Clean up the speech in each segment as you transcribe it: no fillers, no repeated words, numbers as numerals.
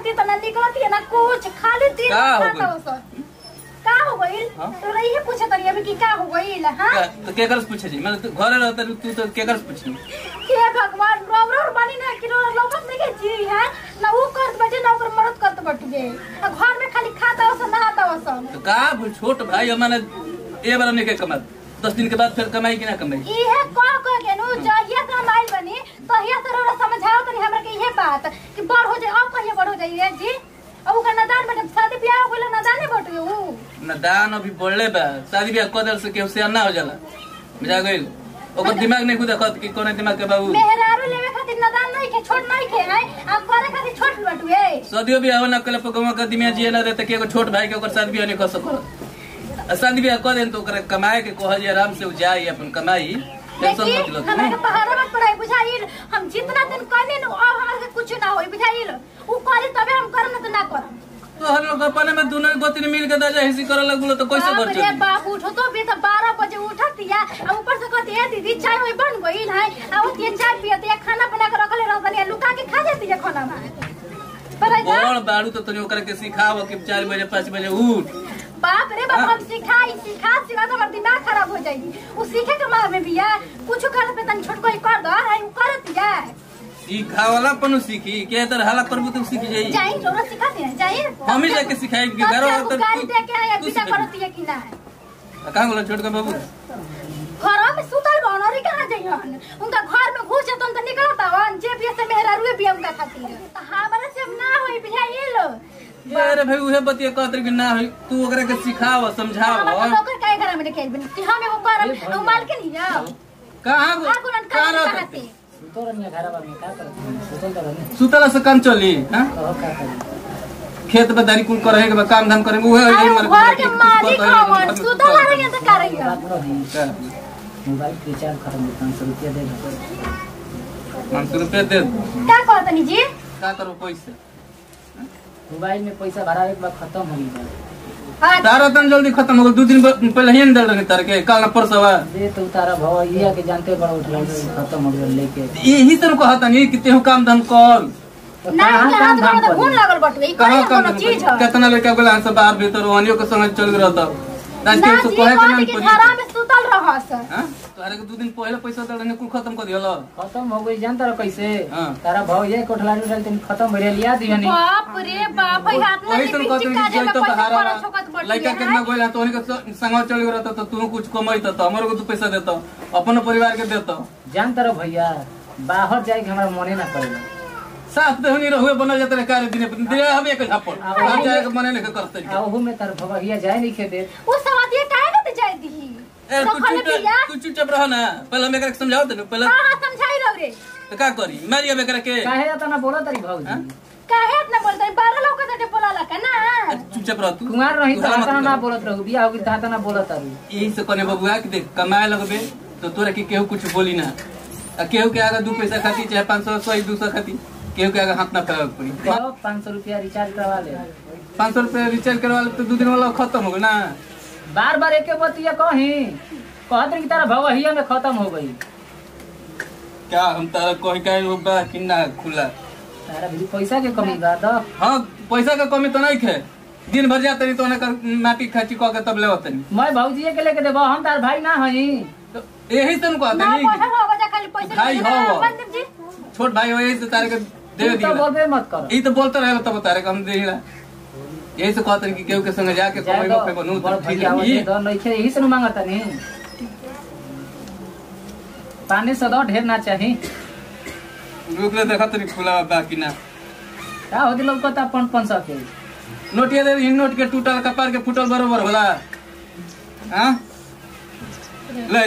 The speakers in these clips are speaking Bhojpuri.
निकलती त ना निकलती ना कुछ खाली दिन खाता हो सर का हो गइल तो रही है पूछे तनी अभी की का हो गइल हां तो के करस पूछे जी मैं तो घरे रहता तू तो के करस पूछी के भगवान रोवर बनी ना कि लोगन नहीं के जी है ना वो करत बजे ना ओकर मरद करत बटुगे घर में खाली खाता हो स नहाता हो स तो का छोट भाई हमने ए बार नहीं के कमा 10 दिन के बाद फिर कमाई कि ना कमाई ई है को के नु जहिया कमाई बनी तो हिया से रोरा समझाओ तनी हमरा के ये बात कि बड़ हो जाए अब कहिया बड़ हो जाई जी अब का नदान में शादी ब्याह हो गइल नदाने बटुगे ऊ नदान अभी बढ़ले बा शादी ब्याह कदल से केहू से ना हो जाला मजा गइल ओकर दिमाग नहीं खुद देखत कि कोने दिमाग के बाबू मेहरारू लेवे खातिर नदान नहीं के छोट नहीं के है अब करे खातिर छोट बटुए शादी ब्याह ना कले पगवा का दिमाग जिए ना देते के एगो छोट भाई के ओकर शादी ब्याह नहीं कर सको शादी ब्याह कर देन तो ओकर कमाए के कह जे आराम से जाई अपन कमाई टेंशन मत लो हमरा के पहाड़ मत पड़ाई बुझाइल हम जितना दिन कहनी न अब हमरा के कुछ ना होई बुझाइल ऊ करी तबे हम करम न त ना करम तो हर लोग अपने में दोनों गोतिन मिल के दाजा हिस्सी करे लगलो तो कैसे कर अरे बाप उठो तो भी तो 12 बजे उठतिया अब ऊपर से कहती है दीदी चाय होई बन गइल है अब ये चाय पियती है खाना बना के रखले रहतनी लुका के खा जाती है खाना में बोल बाड़ू तो तनी ओकरा के सिखाओ कि 4 बजे 5 बजे उठ बाप रे बाप हम सिखा तो हमार दिमाग खराब हो जाई उ सीखे के मार में बिया कुछ कर पे तनी छोट कोई कर दो है उ करतिया सीखा वाला पनु सीखी के तर हाला करबू तो सीख जाई जाई रोरा सिखा दे जाई हम ही जाके सिखाई कि घर और गाड़ी दे के आया बिना करतिया कि ना कहां बोला छोट का बाबू घर में सुतल बनरी कहां जाई उनका घर में घुस जतन त निकलता वन जे भी से मेहरारुए भी उनका खातिर हमरा से ना होई बिहाइल अरे भाई उहे बतिया कहत कि ना होई तू ओकरा के सिखाव समझाव हम ओकर काहे घर में लेके बनी कि हम एगो करम उ माल के नहीं जाओ कहां रहते सुतल घरवा में का करत सुतला से काम चली हां का करी खेत बदारी कुल करे के काम धाम करे उहे घर के मालिक हमन सुतल रही त करई मोबाइल रिचार्ज करम 500 रुपया दे दो 500 रुपया दे का कहतनी जी का करो पैसे मोबाइल में पैसा भरावे के बाद खत्म हो गई तारा तन जल्दी खत्म हो गई 2 दिन पहले ही दल रहे तार के कल परसवा दे तो तारा भवैया के जानते बड़ा उठला खत्म हो गई लेके यही तो कहता नहीं कि तेहु काम धाम कर ना हाथ में तो खून लागल बटवे कहां कोनो चीज है कितना लड़का बोला सब बाहर भीतर ओनियो के संग चल रहता आज के तो कहे के नहीं पड़ी घर में सुतल रहस हां तारे के 2 दिन पहले पैसा दल रहे कुल खत्म कर दियलो खत्म हो गई जानता रह कैसे तारा भवैया के उठला उठल तन खत्म भरे लिया दियनी बाप रे बाप है हाथ में पिची काजे में पैसा पड़ा छोकत बटवे लड़का कितना गोला तो ओनी के संग चल रहता तो तू कुछ कमाई तो हमरो को तू पैसा देता अपन परिवार के देता जानता रह भैया बाहर जाए के हमरा मने ना पड़ेला साथ दे हुनी रहुए बनल जाते रे कार्य दिन दे हम एक झापड़ हम जाए के मने नहीं करते ओहू में तार भवैया जाए नहीं खे दे उस सवादिया काहे ना जाए दी तू चुपचाप रह ना पहले हम एकरा समझाओ दे पहले हां समझाई रहो रे तो का करी मारी अब एकरा के काहे तना बोला तारी भौजी काहे इतना बोलता है 12 लोग के बोलाला का ना चुपचाप रह तू कुमार रही त तना ना बोलत रहू बियाह होगी त तना बोलत तारी यही से कने बबुआ के देख कमाए लगबे तो तोरा के केहू कुछ बोली ना आ केहू के आगे 2 पैसा खाती चाहे 500 100 200 खाती केहू के आगे हाथ ना फैलावे पड़ी 500 रुपया रिचार्ज करवा ले 500 रुपया रिचार्ज करवा ले तो 2 दिन वाला खत्म हो गया ना बार बार एके बतिया कहीं कहत रही कि तारा भवैया में खत्म हो गई क्या हम तारा कोई का बा किन्ना खुला तारा भी पैसा के कमी बा द हां पैसा का कमी तो नहीं है दिन भर जाते नहीं तो ना माटी खाची कह के तब ले होतनी मैं भौजी के लेके देबो हम तार भाई ना हई तो यही से कहते नहीं पैसा होगा जा खाली पैसा भाई हो बंदम जी छोट भाई हो यही से तारे के दे दिया तो बोलबे मत कर ई तो बोलते रहे तब तारे के हम देला यही से कहते कि केहू के संग जाके कमाई पे बनू तो ठीक है ये दो नहीं खे यही से न मांगता नहीं पानी से दो ढेर ना चाही रुक ले देखा तरी खुला बाकी ना का होती लोग कहता 500 के नोटिया दे इन नोट के टूटल कपार के फुटल बरोबर होला हां ले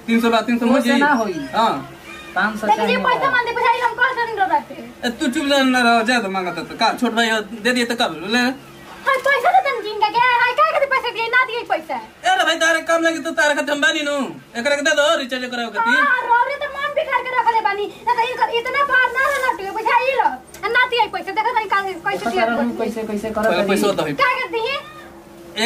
300 बात 300 हो जाई ना होई हां 500 चाहिए लेकिन पैसा मांगे बुझाई हम कह नहीं रहते तू चुप जा ना रह जा तो मांगता तो का छोट भाई दे दिए तो कब ले हां पैसा दे तन जिंगा के हाय का के पैसा दिए ना दिए पैसा अरे भाई तारे काम लगी तो तारे खत्म बानी नु एकरा के दे दो रिचार्ज कराओ कती हां रोरे तो मन बिगाड़ के रखले बानी ना इनकर इतना बार ना ना टू बुझाई लो ना दिए पैसा देखा नहीं का कैसे दिए कैसे कैसे करो पैसा दो का कर दी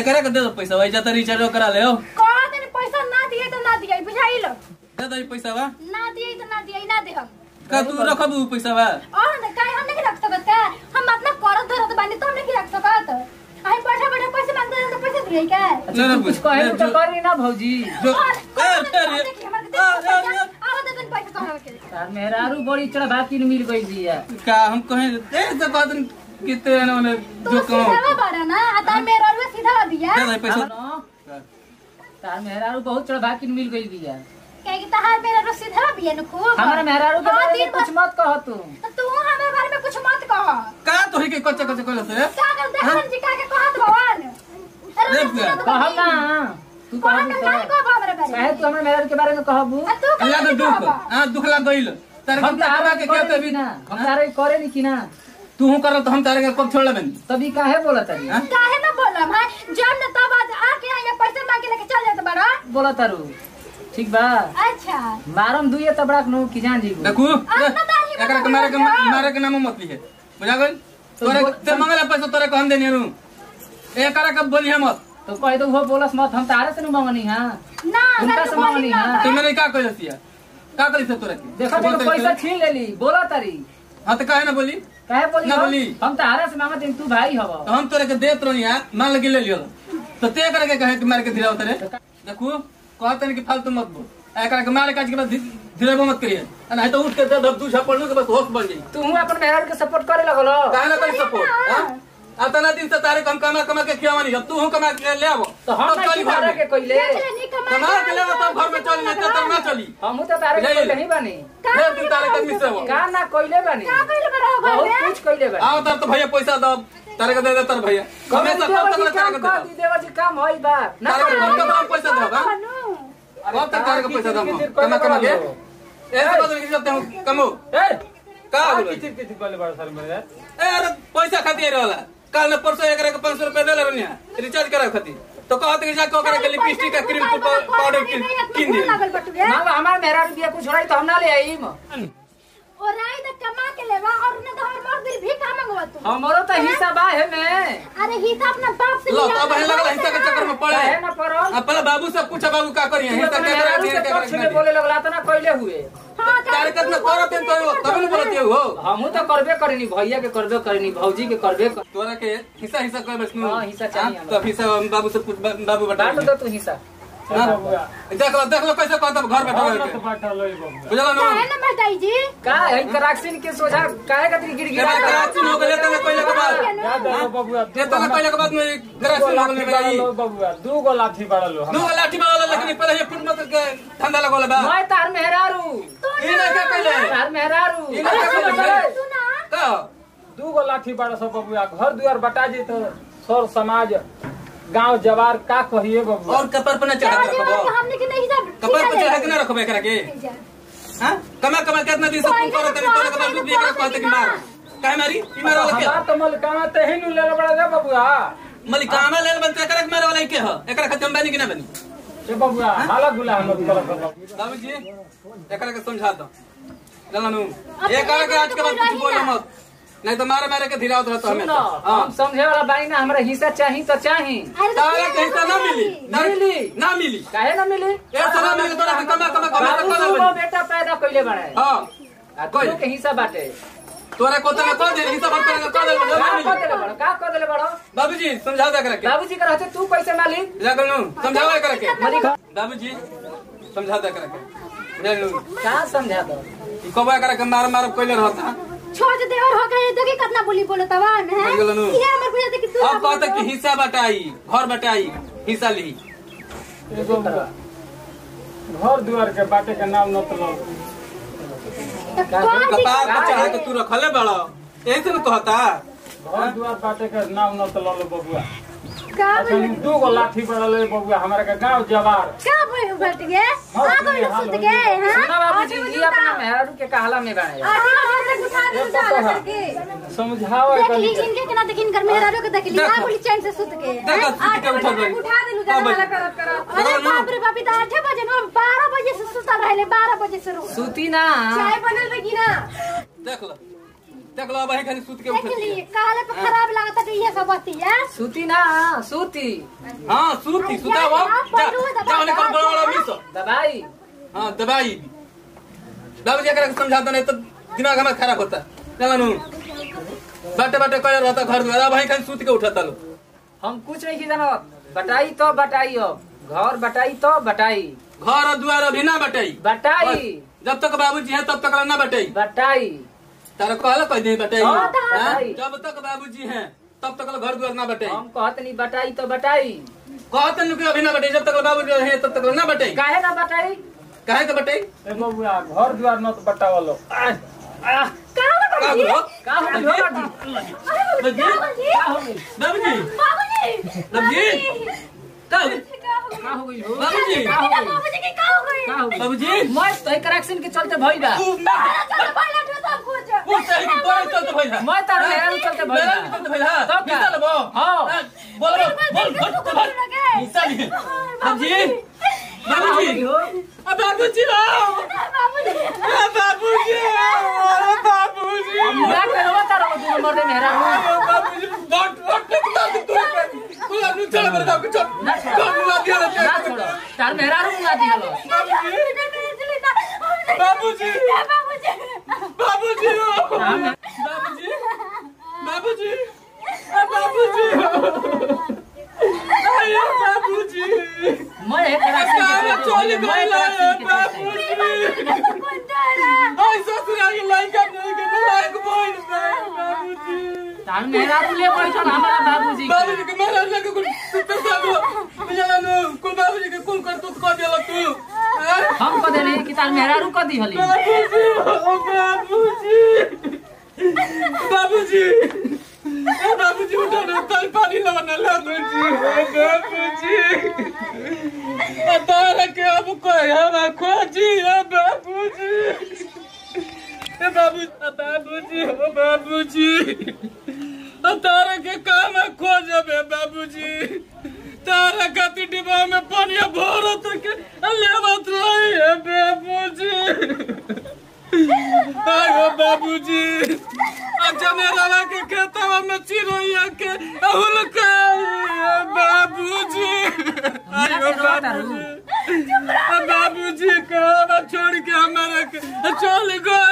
एकरा के दे दो पैसा भाई जाता रिचार्ज करा ले हो कह तनी पैसा ना दिए तो ना दिए बुझाई लो दे दो पैसा बा ना दिए तो ना दे हम का तू रखबू पैसा बा और ना काहे हम नहीं रख सकत का हम अपना करत धरत अच्छा तू कुछ कहे तो करी ना भौजी जो तार मेहरारू बड़ी चढ़ा किन मिल गई दिया का हम कहे दे से बात कितने ने जो कहो सीधा बड़ा ना आता मेरा और सीधा दिया दे पैसा तार मेहरारू बहुत चढ़ा किन मिल गई दिया कहे कि तहार मेरा और सीधा भी है न खूब हमारे मेहरारू के बारे में कुछ मत कह तू तू हमारे बारे में कुछ मत कह का तोही के कच्चा कच्चा कहले से का कर देखन जी का के कहत भगवान कह ना तू कह हमारे बारे कहे तू हमरे मेहरारू के बारे में कहबू अल्लाह के दुख हां दुख लग गइल तारे हम तारा के कहते भी ना हम तारे करे नहीं कि ना तू हूं करल तो हम तारे के कब छोड़ लेबन तभी काहे बोला तारी काहे ना बोलम है जब न तब आके यहाँ पैसे मांगे लेके चल जात बड़ा बोला तारू ठीक बा अच्छा मारम दुइए तबड़ा नो की जान जी देखू एकरा के मारे के नाम मत लिहे बुझा गइल तोरे ते मंगला पैसा तोरे को हम देनी नु एकरा के बोलिए मत तो कह दो वो बोलस मत हम तारे से नु मांगनी हां ना उनका से मांगनी हां तू मेरे का कहलसिया का करी से तोरे देखो देखो पैसा छीन लेली बोला तारी हां तो काहे ना बोली काहे बोली ना बोली हम तारे से मांगत तू भाई हव तो हम तोरे के देत रही हां मान लगे ले लियो तो ते करे के कहे कि मार के धिराव तोरे देखू कहते नहीं कि फालतू मत बोल एकरा के मारे काज के बाद धिराव मत करिए नहीं तो उठ के दे दब दूसरा पड़ने के बस होश बन जाई तू अपन मेहरारू के सपोर्ट करे लगलो काहे ना करी सपोर्ट हां अतना दिन से तारे हम कमा के खियावनी तू हूं कमा के ले आवो तो हम नहीं तारे के कइले कमा के ले तब घर में चली नहीं तो ना चली हम तो तारे के नहीं बनी फिर दिन तारे के मिस हो का ना कइले बनी का कइले बड़ा बहुत कुछ कइले बनी आओ तब तो भैया पैसा दो तारे के दे दे तर भैया हमेशा कब तक तारे के दे देवर जी काम होई बात ना तारे के कब पैसा दो कब तक तारे के पैसा दो कमा के ऐसे बदल के जाते हूं कमो ए का किति बोले बड़ा सर मेरे ए अरे पैसा खातिर रहला कल ने परसों एकरा के 500 रुपया दे रहनी रिचार्ज करा खातिर तो कहत कि जाके ओकरा के लिपस्टिक का क्रीम पाउडर किन दे ना हमार मेहरारू दिया कुछ रही तो हम ना ले आईम और राई त कमा के लेवा और न तो हमर दिल भी का मंगवा तू हमरो तो हिस्सा बा है में अरे हिस्सा अपना बाप से लो तो बहन लगल हिस्सा के चक्कर में पड़े है ना परो अब पहले बाबू से पूछा बाबू का करिए हिस्सा क्या करा दिया क्या पक्ष में बोले लगला त ना कइले हुए हां तारे कितना करत तो तब न बोलते हो हमहू तो करबे करनी भैया के करबे करनी भौजी के करबे तोरा के हिस्सा कर बस हां हिस्सा चाहिए तो हिस्सा बाबू से पूछ बाबू बता बांट दो तू हिस्सा देख लो कैसे कहता घर बैठा बुझल ना है ना बताई जी का है कराक्सिन के सोझा काहे खातिर गिड़गिड़ा कराची हो गले तो पहले के बाद ये तो पहले के बाद में कराची हो गले भाई दू गो लाठी बाड़लो दू लाठी वाला लेकिन पहले ये फुट मत के ठंडा लगल बा मैं तार मेहरारू ई ना क्या कहले तार मेहरारू ई ना क्या कहले तू ना का दू गो लाठी बाड़ा सब बबुआ घर दुआर बटा जी तो सर समाज गांव जवार का कहिए बबुआ और कपर पर न चढ़ा के रखबो हमने के नहीं सब कपर पर चढ़ा के ना रखबे एकरा के हां कमा कितना दिन से फोन करत नहीं तोरे के बाद भी एकरा कहते कि मार काहे मारी ई मार वाला के हमार तो मलकामा ते ही नु ले बड़ा दे बबुआ मलिकामा लेल बनते एकरा के मारे वाला के ह एकरा खत्म बनी कि ना बनी ए बबुआ हाला गुला हम करत बाबूजी एकरा के समझा दो जानू एकरा के आज के बाद कुछ बोल मत नहीं तो मारे के धिरावत रहता हमें हम समझे वाला बाई ना हमरा हिस्सा चाहिए तो चाहिए तारे के हिस्सा ना मिली ना मिली काहे ना मिली ऐसा ना मिली तोरा के कमा तो बाबू कर वो बेटा पैदा कइले बड़ा है हां कोई के हिस्सा बाटे तोरा को तो कह दे हिस्सा बात कर का कर देले बड़ा का कर देले बड़ा बाबूजी समझा दे एकरा के बाबूजी का रहते तू कैसे मालिक जागल नु समझाओ एकरा के मालिक बाबूजी समझा दे एकरा के जानू का समझा दो ई कबा एकरा के मार कइले रहता छोड़ देवर हो गए देखी कितना बोली बोलत हवा है ये हमर बुझाते कि तू अब कहता कि हिस्सा बटाई घर बटाई हिस्सा ली एगो घर दुआर के बाटे के नाम न तो कपार पर चढ़ा के तू रखले बड़ा ऐसे न कहता घर दुआर बाटे के नाम न तो लो बबुआ का बोल दू गो लाठी बाड़ले बबुआ हमरा के गांव जवार का बोल बैठ गए आ गए सुत गए हां सुना बाबूजी ये अपना मेहरारू के कहला में बड़ा है आधी उठा दे डाल करके समझाओ देख ली इनके के ना देखिन घर में मेहरारू के देख ली आ बोली चैन से सुत गए उठा दे लू वाला करत अरे बाप रे बाप इधर 8 बजे नो 12 बजे से सुता रहले 12 बजे से रो सूती ना चाय बनल बे की ना देख लो भाई खाली सूत के उठ देख ली काले पे खराब लागत है ये सब बात है सूती ना सूती हां सूती सुता वो जा निकल बड़ा मिस दवाई हां दवाई बाबूजी एकरा के समझा दो नहीं तो दिमाग हमारा खराब होता जानू बाटे कह रहता घर द्वार भाई खाली सूत के उठता लो हम कुछ नहीं की जानत बटाई तो बटाई अब घर बटाई तो बटाई घर और द्वार अभी ना बटाई बटाई जब तक बाबूजी हैं तब तक ना बटाई बटाई तारा कहला कह दे बटाई हाँ, हाँ? बटाई। जब तक बाबूजी हैं तब तक घर द्वार ना बटाई हम कहत नहीं बटाई तो बटाई कहते कि अभी ना बटाई जब तक बाबूजी हैं तब तक ना बटाई काहे ना बटाई काहे के बटाई ए बबुआ घर द्वार न तो बटावलो का हो का हो गई हो बाबूजी? बाबूजी बाबूजी का हो का हो गई हो बाबूजी का हो गई बाबूजी के का हो गई का हो गई बाबूजी मैं तो करेक्शन के चलते भइल बा चलो पहले तो सब कुछ वो चाहिए कि तोरे चलते भइल है मैं तार मेहरारू चलते भइल मेरा बा चलते भइल है तब का? निकल बो हाँ। बोल बोल निकल बाबूजी बाबूजी हो बाबूजी बाबूजी बाबूजी मुरा के हो तार दो मर्दे मेहरारू बाबूजी वोट कितना तू तू चल मेरे गांव के चल ना छोड़ो। चल मुआ दिया ना छोड़ो तार मेहरारू मुरा दिहलो बाबूजी बाबूजी हम बाबूजी बाबूजी बाबूजी अरे बाबूजी मैं करेक्शन के चोली चलते मैं करेक्शन के बाबूजी आई ससुराल के लड़का नहीं के लायक बोल बाबूजी तार मेहरारू ले बैठल हमारा बाबूजी के। बाबूजी के मेरा लगे कुल तो सब मिलानो कुल बाबूजी के कुल कर तू कर देला तू हम को देली कि तार मेहरारू को दिहली बाबूजी बाबूजी उठा ना कल पानी लाना ला बाबूजी तारा के अब कोई हम खोजी बाबूजी बाबूजी बाबूजी तारा के काम खोजबे बाबूजी तारा खातिर डिब्बा में पानी भरत के लेवत रही है बाबूजी आयो बाबूजी अच्छा मेरा के खेतवा में चिड़ैया के हुलकाई बाबूजी आयो बाबूजी बाबूजी का छोड़ के हमारे चल गए